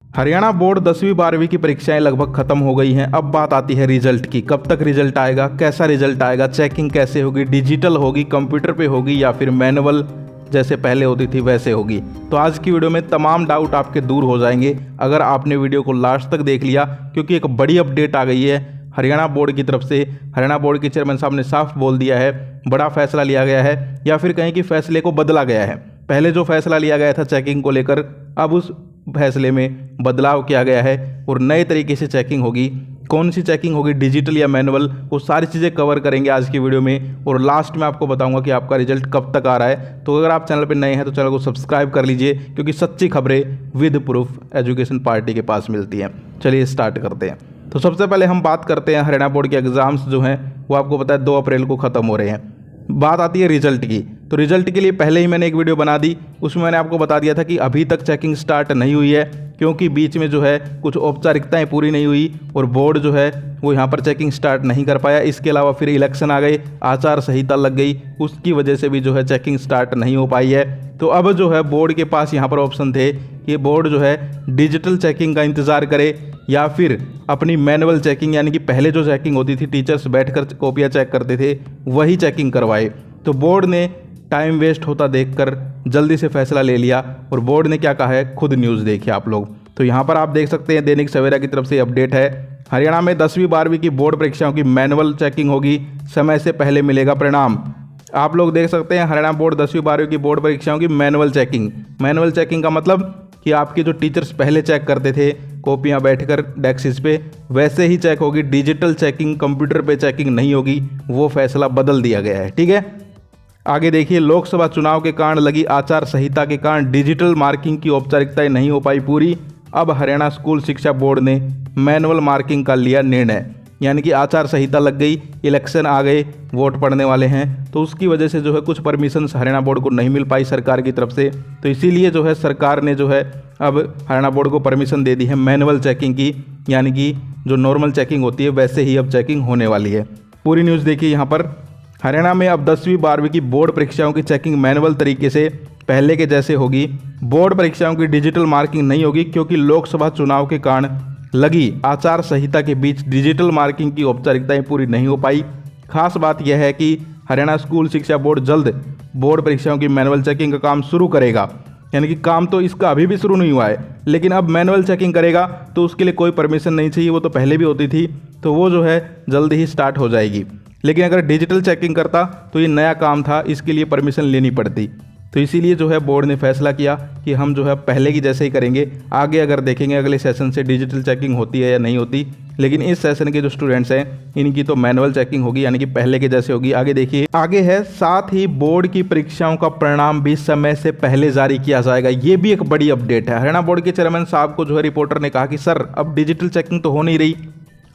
Haryana board 10वीं 12वीं की परीक्षाएं लगभग खत्म हो गई हैं। अब बात आती है रिजल्ट की। कब तक रिजल्ट आएगा, कैसा रिजल्ट आएगा, चेकिंग कैसे होगी, डिजिटल होगी, कंप्यूटर पे होगी या फिर मैनुअल जैसे पहले होती थी वैसे होगी। तो आज की वीडियो में तमाम डाउट आपके दूर हो जाएंगे अगर आपने वीडियो को लास्ट तक देख लिया, क्योंकि एक बड़ी अपडेट आ गई है हरियाणा बोर्ड की तरफ से। हरियाणा बोर्ड के चेयरमैन साहब ने साफ बोल दिया है, बड़ा फैसला लिया गया है या फिर कहीं कि फैसले को बदला गया है। पहले जो फैसला लिया गया था चेकिंग को लेकर, अब उस फैसले में बदलाव किया गया है और नए तरीके से चेकिंग होगी। कौन सी चेकिंग होगी, डिजिटल या मैनुअल, वो सारी चीज़ें कवर करेंगे आज की वीडियो में। और लास्ट में आपको बताऊंगा कि आपका रिजल्ट कब तक आ रहा है। तो अगर आप चैनल पर नए हैं तो चैनल को सब्सक्राइब कर लीजिए, क्योंकि सच्ची खबरें विद प्रूफ एजुकेशन पार्टी के पास मिलती हैं। चलिए स्टार्ट करते हैं। तो सबसे पहले हम बात करते हैं हरियाणा बोर्ड के एग्ज़ाम्स जो हैं वो आपको पता है 2 अप्रैल को ख़त्म हो रहे हैं। बात आती है रिजल्ट की। तो रिजल्ट के लिए पहले ही मैंने एक वीडियो बना दी, उसमें मैंने आपको बता दिया था कि अभी तक चेकिंग स्टार्ट नहीं हुई है, क्योंकि बीच में जो है कुछ औपचारिकताएं पूरी नहीं हुई और बोर्ड जो है वो यहाँ पर चेकिंग स्टार्ट नहीं कर पाया। इसके अलावा फिर इलेक्शन आ गए, आचार संहिता लग गई, उसकी वजह से भी जो है चेकिंग स्टार्ट नहीं हो पाई है। तो अब जो है बोर्ड के पास यहाँ पर ऑप्शन थे कि बोर्ड जो है डिजिटल चेकिंग का इंतज़ार करे या फिर अपनी मैनुअल चेकिंग, यानी कि पहले जो चेकिंग होती थी टीचर्स बैठकर कॉपियाँ चेक करते थे, वही चेकिंग करवाए। तो बोर्ड ने टाइम वेस्ट होता देखकर जल्दी से फैसला ले लिया और बोर्ड ने क्या कहा है खुद न्यूज़ देखिए आप लोग। तो यहाँ पर आप देख सकते हैं दैनिक सवेरा की तरफ से अपडेट है। हरियाणा में 10वीं 12वीं की बोर्ड परीक्षाओं की मैनुअल चेकिंग होगी, समय से पहले मिलेगा परिणाम। आप लोग देख सकते हैं हरियाणा बोर्ड 10वीं 12वीं की बोर्ड परीक्षाओं की मैनुअल चेकिंग। मैनुअल चेकिंग का मतलब कि आपके जो टीचर्स पहले चेक करते थे कॉपियाँ बैठकर डेस्क पे, वैसे ही चेक होगी। डिजिटल चेकिंग, कंप्यूटर पे चेकिंग नहीं होगी, वो फैसला बदल दिया गया है। ठीक है, आगे देखिए। लोकसभा चुनाव के कारण लगी आचार संहिता के कारण डिजिटल मार्किंग की औपचारिकताएं नहीं हो पाई पूरी। अब हरियाणा स्कूल शिक्षा बोर्ड ने मैनुअल मार्किंग का लिया निर्णय, यानी कि आचार संहिता लग गई, इलेक्शन आ गए, वोट पड़ने वाले हैं, तो उसकी वजह से जो है कुछ परमिशंस हरियाणा बोर्ड को नहीं मिल पाई सरकार की तरफ से। तो इसीलिए जो है सरकार ने जो है अब हरियाणा बोर्ड को परमिशन दे दी है मैनुअल चेकिंग की, यानी कि जो नॉर्मल चेकिंग होती है वैसे ही अब चेकिंग होने वाली है। पूरी न्यूज़ देखिए यहाँ पर। हरियाणा में अब 10वीं 12वीं की बोर्ड परीक्षाओं की चेकिंग मैनुअल तरीके से पहले के जैसे होगी। बोर्ड परीक्षाओं की डिजिटल मार्किंग नहीं होगी, क्योंकि लोकसभा चुनाव के कारण लगी आचार संहिता के बीच डिजिटल मार्किंग की औपचारिकताएं पूरी नहीं हो पाई। खास बात यह है कि हरियाणा स्कूल शिक्षा बोर्ड जल्द बोर्ड परीक्षाओं की मैनुअल चेकिंग का काम शुरू करेगा, यानी कि काम तो इसका अभी भी शुरू नहीं हुआ है, लेकिन अब मैनुअल चेकिंग करेगा तो उसके लिए कोई परमिशन नहीं चाहिए, वो तो पहले भी होती थी, तो वो जो है जल्द ही स्टार्ट हो जाएगी। लेकिन अगर डिजिटल चेकिंग करता तो ये नया काम था, इसके लिए परमिशन लेनी पड़ती। तो इसीलिए जो है बोर्ड ने फैसला किया कि हम जो है पहले की जैसे ही करेंगे। आगे अगर देखेंगे अगले सेशन से डिजिटल चेकिंग होती है या नहीं होती, लेकिन इस सेशन के जो स्टूडेंट्स हैं इनकी तो मैनुअल चेकिंग होगी, यानी कि पहले के जैसे होगी। आगे देखिए, आगे है साथ ही बोर्ड की परीक्षाओं का परिणाम भी समय से पहले जारी किया जाएगा। ये भी एक बड़ी अपडेट है। हरियाणा बोर्ड के चेयरमैन साहब को जो है रिपोर्टर ने कहा कि सर अब डिजिटल चेकिंग तो हो नहीं रही,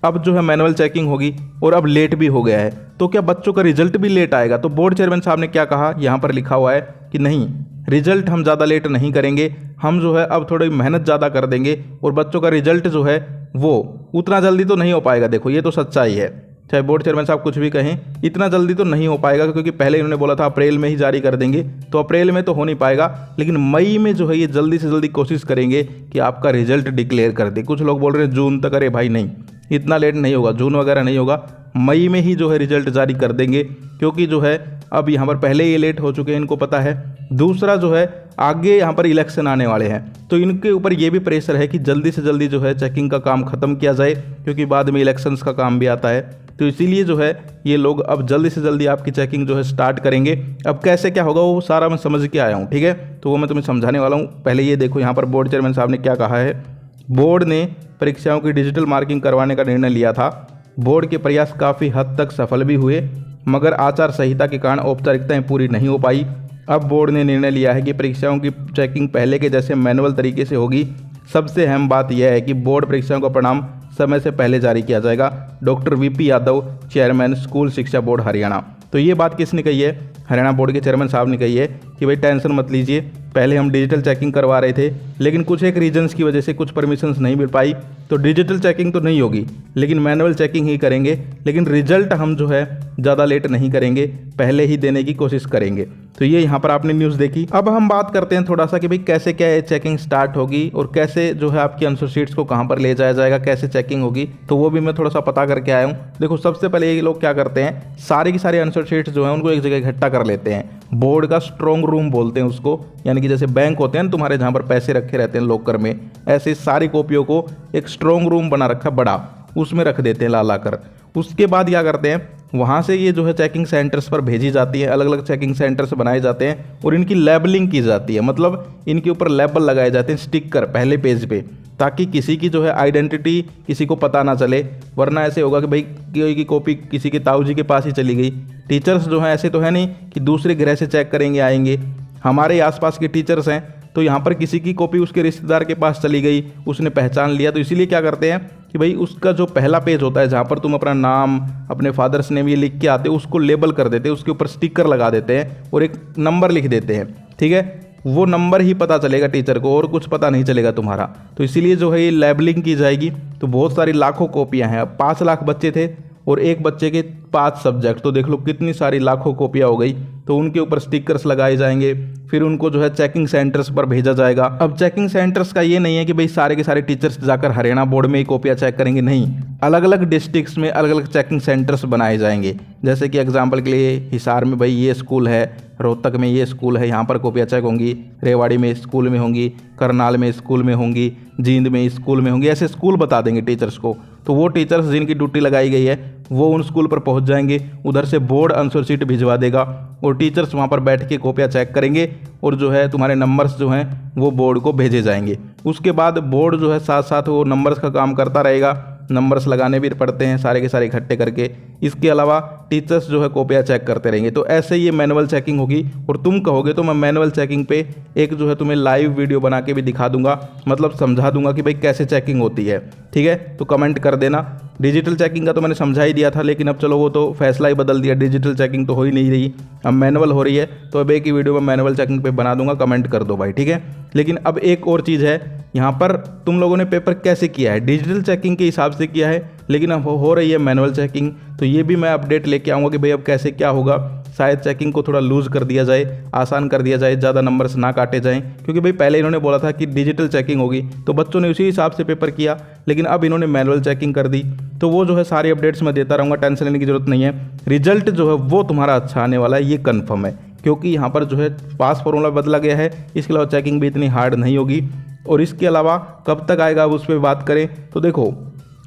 अब जो है मैनुअल चेकिंग होगी और अब लेट भी हो गया है, तो क्या बच्चों का रिजल्ट भी लेट आएगा? तो बोर्ड चेयरमैन साहब ने क्या कहा, यहाँ पर लिखा हुआ है कि नहीं, रिजल्ट हम ज़्यादा लेट नहीं करेंगे, हम जो है अब थोड़ी मेहनत ज़्यादा कर देंगे और बच्चों का रिजल्ट जो है वो उतना जल्दी तो नहीं हो पाएगा। देखो ये तो सच्चाई है, चाहे बोर्ड चेयरमैन साहब कुछ भी कहें, इतना जल्दी तो नहीं हो पाएगा, क्योंकि पहले इन्होंने बोला था अप्रैल में ही जारी कर देंगे, तो अप्रैल में तो हो नहीं पाएगा, लेकिन मई में जो है ये जल्दी से जल्दी कोशिश करेंगे कि आपका रिजल्ट डिक्लेयर कर दे। कुछ लोग बोल रहे हैं जून तक, अरे भाई नहीं, इतना लेट नहीं होगा, जून वगैरह नहीं होगा, मई में ही जो है रिजल्ट जारी कर देंगे, क्योंकि जो है अब यहाँ पर पहले ये लेट हो चुके हैं, इनको पता है। दूसरा जो है आगे यहाँ पर इलेक्शन आने वाले हैं, तो इनके ऊपर ये भी प्रेशर है कि जल्दी से जल्दी जो है चेकिंग का काम ख़त्म किया जाए, क्योंकि बाद में इलेक्शंस का काम भी आता है। तो इसीलिए जो है ये लोग अब जल्दी से जल्दी आपकी चेकिंग जो है स्टार्ट करेंगे। अब कैसे क्या होगा वो सारा मैं समझ के आया हूँ, ठीक है, तो वो मैं तुम्हें समझाने वाला हूँ। पहले ये देखो यहाँ पर बोर्ड चेयरमैन साहब ने क्या कहा है। बोर्ड ने परीक्षाओं की डिजिटल मार्किंग करवाने का निर्णय लिया था। बोर्ड के प्रयास काफ़ी हद तक सफल भी हुए, मगर आचार संहिता के कारण औपचारिकताएं पूरी नहीं हो पाई। अब बोर्ड ने निर्णय लिया है कि परीक्षाओं की चेकिंग पहले के जैसे मैनुअल तरीके से होगी। सबसे अहम बात यह है कि बोर्ड परीक्षाओं का परिणाम समय से पहले जारी किया जाएगा। Doctor VP Yadav, chairman school शिक्षा बोर्ड हरियाणा। तो ये बात किसने कही है? हरियाणा बोर्ड के चेयरमैन साहब ने कही है कि भाई टेंशन मत लीजिए, पहले हम डिजिटल चेकिंग करवा रहे थे, लेकिन कुछ एक रीजन्स की वजह से कुछ परमिशंस नहीं मिल पाई, तो डिजिटल चेकिंग तो नहीं होगी, लेकिन मैनुअल चेकिंग ही करेंगे। लेकिन रिजल्ट हम जो है ज़्यादा लेट नहीं करेंगे, पहले ही देने की कोशिश करेंगे। तो ये यहाँ पर आपने न्यूज़ देखी। अब हम बात करते हैं थोड़ा सा कि भाई कैसे क्या ये चेकिंग स्टार्ट होगी और कैसे जो है आपकी आंसर शीट्स को कहाँ पर ले जाया जाएगा, कैसे चेकिंग होगी, तो वो भी मैं थोड़ा सा पता करके आया हूँ। देखो सबसे पहले ये लोग क्या करते हैं, सारे की सारी आंसर शीट्स जो है उनको एक जगह इकट्ठा कर लेते हैं। बोर्ड का स्ट्रॉन्ग रूम बोलते हैं उसको, यानी कि जैसे बैंक होते हैं तुम्हारे जहाँ पर पैसे रखे रहते हैं लॉकर में, ऐसे सारी कॉपियों को एक स्ट्रॉन्ग रूम बना रखा बड़ा, उसमें रख देते हैं ला कर। उसके बाद क्या करते हैं, वहाँ से ये जो है चेकिंग सेंटर्स पर भेजी जाती है। अलग अलग चेकिंग सेंटर्स बनाए जाते हैं और इनकी लेबलिंग की जाती है, मतलब इनके ऊपर लेबल लगाए जाते हैं स्टिकर पहले पेज पे, ताकि किसी की जो है आइडेंटिटी किसी को पता ना चले। वरना ऐसे होगा कि भाई कोई की कॉपी किसी के ताऊजी के पास ही चली गई। टीचर्स जो हैं ऐसे तो है नहीं कि दूसरे ग्रह से चेक करेंगे आएंगे। हमारे आसपास के टीचर्स हैं, तो यहाँ पर किसी की कॉपी उसके रिश्तेदार के पास चली गई, उसने पहचान लिया, तो इसीलिए क्या करते हैं कि भाई उसका जो पहला पेज होता है जहाँ पर तुम अपना नाम, अपने फादर्स नेम ये लिख के आते हो, उसको लेबल कर देते हैं, उसके ऊपर स्टिकर लगा देते हैं और एक नंबर लिख देते हैं। ठीक है, वो नंबर ही पता चलेगा टीचर को और कुछ पता नहीं चलेगा तुम्हारा। तो इसीलिए जो है ये लेबलिंग की जाएगी। तो बहुत सारी लाखों कॉपियाँ हैं। अब 5 लाख बच्चे थे और एक बच्चे के 5 सब्जेक्ट, तो देख लो कितनी सारी लाखों कॉपियाँ हो गई। तो उनके ऊपर स्टिकर्स लगाए जाएंगे, फिर उनको जो है चेकिंग सेंटर्स पर भेजा जाएगा। अब चेकिंग सेंटर्स का ये नहीं है कि भाई सारे के सारे टीचर्स जाकर हरियाणा बोर्ड में ही कॉपियाँ चेक करेंगे, नहीं, अलग अलग डिस्ट्रिक्ट्स में अलग अलग चेकिंग सेंटर्स बनाए जाएंगे। जैसे कि एग्जाम्पल के लिए हिसार में भाई ये स्कूल है, रोहतक में ये स्कूल है, यहाँ पर कॉपियाँ चेक होंगी, रेवाड़ी में स्कूल में होंगी, करनाल में स्कूल में होंगी, जींद में स्कूल में होंगी, ऐसे स्कूल बता देंगे टीचर्स को। तो वो टीचर्स जिनकी ड्यूटी लगाई गई है वो उन स्कूल पर पहुंच जाएंगे, उधर से बोर्ड आंसर शीट भिजवा देगा और टीचर्स वहां पर बैठ के कॉपियाँ चेक करेंगे और जो है तुम्हारे नंबर्स जो हैं वो बोर्ड को भेजे जाएंगे। उसके बाद बोर्ड जो है साथ साथ वो नंबर्स का काम करता रहेगा, नंबर्स लगाने भी पड़ते हैं सारे के सारे इकट्ठे करके। इसके अलावा टीचर्स जो है कॉपियाँ चेक करते रहेंगे। तो ऐसे ये मैनुअल चेकिंग होगी। और तुम कहोगे तो मैं मैनुअल चेकिंग पे एक जो है तुम्हें लाइव वीडियो बना के भी दिखा दूंगा, मतलब समझा दूंगा कि भाई कैसे चेकिंग होती है। ठीक है, तो कमेंट कर देना। डिजिटल चेकिंग का तो मैंने समझा ही दिया था, लेकिन अब चलो वो तो फैसला ही बदल दिया, डिजिटल चेकिंग तो हो ही नहीं रही, अब मैनुअल हो रही है। तो अब एक ही वीडियो में मैनुअल चेकिंग पे बना दूंगा, कमेंट कर दो भाई। ठीक है, लेकिन अब एक और चीज़ है, यहाँ पर तुम लोगों ने पेपर कैसे किया है, डिजिटल चेकिंग के हिसाब से किया है, लेकिन अब हो रही है मैनुअल चेकिंग। तो ये भी मैं अपडेट लेके आऊँगा कि भाई अब कैसे क्या होगा। शायद चेकिंग को थोड़ा लूज़ कर दिया जाए, आसान कर दिया जाए, ज़्यादा नंबर्स ना काटे जाएं, क्योंकि भाई पहले इन्होंने बोला था कि डिजिटल चेकिंग होगी तो बच्चों ने उसी हिसाब से पेपर किया, लेकिन अब इन्होंने मैनुअल चेकिंग कर दी। तो वो जो है सारी अपडेट्स मैं देता रहूँगा, टेंशन लेने की जरूरत नहीं है। रिजल्ट जो है वो तुम्हारा अच्छा आने वाला है, ये कन्फर्म है, क्योंकि यहाँ पर जो है पास फॉर्मूला बदला गया है। इसके अलावा चेकिंग भी इतनी हार्ड नहीं होगी। और इसके अलावा कब तक आएगा अब उस पर बात करें तो देखो,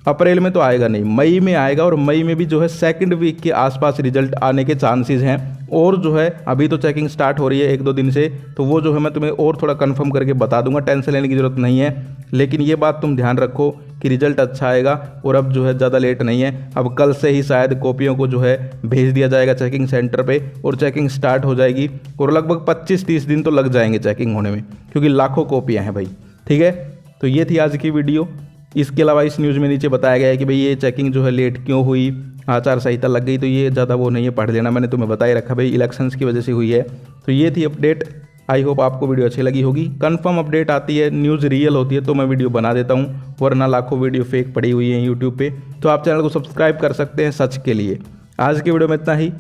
अप्रैल में तो आएगा नहीं, मई में आएगा, और मई में भी जो है सेकंड वीक के आसपास रिजल्ट आने के चांसेस हैं। और जो है अभी तो चेकिंग स्टार्ट हो रही है 1-2 दिन से, तो वो जो है मैं तुम्हें और थोड़ा कंफर्म करके बता दूंगा, टेंशन लेने की ज़रूरत नहीं है। लेकिन ये बात तुम ध्यान रखो कि रिजल्ट अच्छा आएगा और अब जो है ज़्यादा लेट नहीं है। अब कल से ही शायद कॉपियों को जो है भेज दिया जाएगा चेकिंग सेंटर पे और चेकिंग स्टार्ट हो जाएगी, और लगभग 25-30 दिन तो लग जाएंगे चेकिंग होने में, क्योंकि लाखों कॉपियाँ हैं भाई। ठीक है, तो ये थी आज की वीडियो। इसके अलावा इस न्यूज़ में नीचे बताया गया है कि भाई ये चेकिंग जो है लेट क्यों हुई, आचार संहिता लग गई, तो ये ज़्यादा वो नहीं है, पढ़ लेना, मैंने तुम्हें बता ही रखा भाई, इलेक्शंस की वजह से हुई है। तो ये थी अपडेट। आई होप आपको वीडियो अच्छी लगी होगी। कंफर्म अपडेट आती है, न्यूज़ रियल होती है तो मैं वीडियो बना देता हूँ, वरना लाखों वीडियो फेक पड़ी हुई है यूट्यूब पे। तो आप चैनल को सब्सक्राइब कर सकते हैं सच के लिए। आज की वीडियो में इतना ही।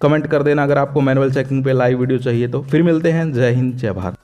कमेंट कर देना अगर आपको मैनुअल चेकिंग पे लाइव वीडियो चाहिए तो। फिर मिलते हैं। जय हिंद, जय भारत।